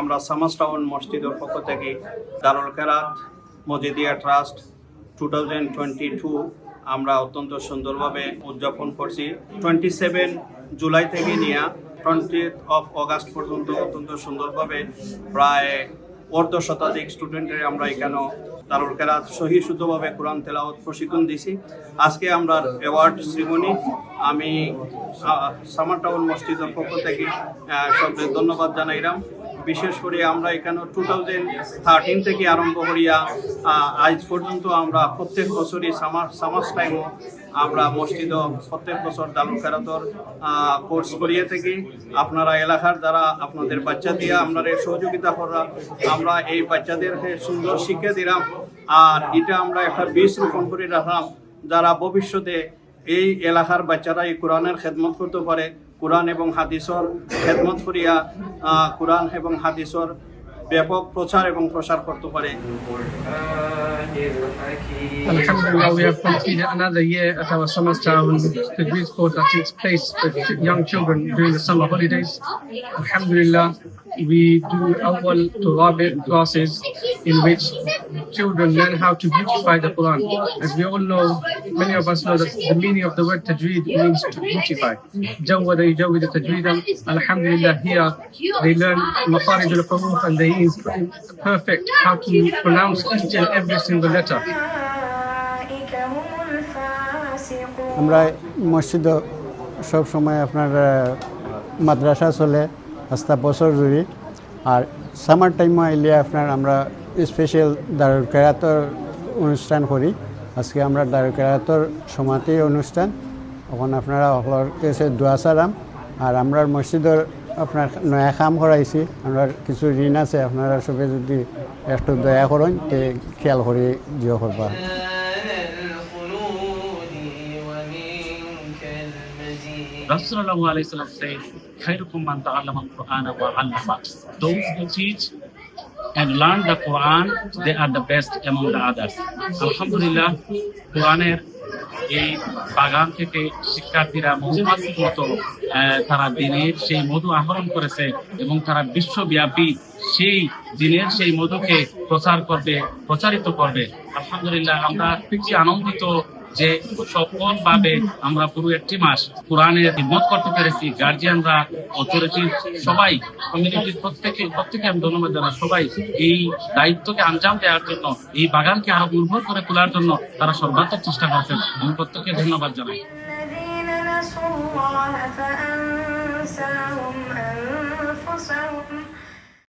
আমরা সামাস টাউন মসজিদের পক্ষ থেকে দারুল কেরাত মজিদিয়া ট্রাস্ট 2022 আমরা অত্যন্ত সুন্দরভাবে উদযাপন করছি। 27 জুলাই থেকে নিয়ে 20 অগাস্ট পর্যন্ত অত্যন্ত সুন্দরভাবে প্রায় অর্ধশতাধিক স্টুডেন্টের আমরা এখানে দারুল কেরাত সহি শুদ্ধভাবে কোরআন তেলাওয়াত প্রশিক্ষণ দিছি। আজকে আমরা অ্যাওয়ার্ড সেরিমনি আমি সামার টাউন মসজিদের পক্ষ থেকে সবদের ধন্যবাদ জানাইলাম। বিশেষ করে আমরা এখানে 2013 থেকে আরম্ভ করিয়া আজ পর্যন্ত আমরা প্রত্যেক বছরই সামার টাইমও আমরা মসজিদ প্রত্যেক বছর দারুল কেরাতর কোর্স করিয়ে থাকি। আপনারা এলাকার যারা আপনাদের বাচ্চা দিয়ে আপনারা সহযোগিতা করা, আমরা এই বাচ্চাদেরকে সুন্দর শিক্ষা দিলাম। আর এটা আমরা একটা বীজ রোপণ করে রাখলাম, যারা ভবিষ্যতে এই এলাকার বাচ্চারা এই কোরআনের খেদমত করতে পারে, কোরআন এবং হাদিসর খেদমত করিয়া কোরআন এবং হাদিসর ব্যাপক প্রচার এবং প্রসার করতে পারে। Alhamdulillah, we have completed another year at our summer town Tajweed course that takes place for young children during the summer holidays. Alhamdulillah, we do awwal to rabi' classes in which children learn how to beautify the Quran. As we all know, many of us know that the meaning of the word tajweed means to beautify. Jawwada yujawwidu tajweedan. Alhamdulillah, here they learn makharij al-huruf and they is perfect how to pronounce each and every single letter. আমরা মসজিদে সব সময় আপনার মাদ্রাসা চলে আস্তা বছর জুড়ি। আর summer টাইমে আইলে আপনার আমরা স্পেশাল দারুল কেরাতর অনুষ্ঠান করি। আজকে আমরা দারুল কেরাতর সমাপ্তি অনুষ্ঠান, এখন আপনারা সকলের কাছে দোয়া চালাম। আর আমরা মসজিদের আপনার নয়া কাম করাইছি, আমরা কিছু ঋণ আছে, আপনারা সবে যদি একটু দয়া করেন তে খেয়াল করে জিও করবা। Rasulullah alayhi salam says, "Khairukum man ta'allama al-Qur'ana wa 'allama." Those who teach and learn the Quran, they are the best among the others. Alhamdulillah, Quranir এই বাগান থেকে শিক্ষার্থীরা মৌমাছির মতো তারা দিনের সেই মধু আহরণ করেছে এবং তারা বিশ্বব্যাপী সেই দিনের সেই মধুকে প্রচারিত করবে। আলহামদুলিল্লাহ, আমরা খুবই আনন্দিত যে সফলভাবে আমরা পুরো একটি মাস কোরআনের খিদমত করতে পেরেছি। গার্জিয়ানরা, অথরিটি, সবাই, কমিউনিটির প্রত্যেকে আমি ধন্যবাদ জানাই। সবাই এই দায়িত্বকে আঞ্জাম দেওয়ার জন্য, এই বাগানকে আরো উর্বর করে তোলার জন্য তারা সর্বাত্মক চেষ্টা করছেন। আমি প্রত্যেককে ধন্যবাদ জানাই।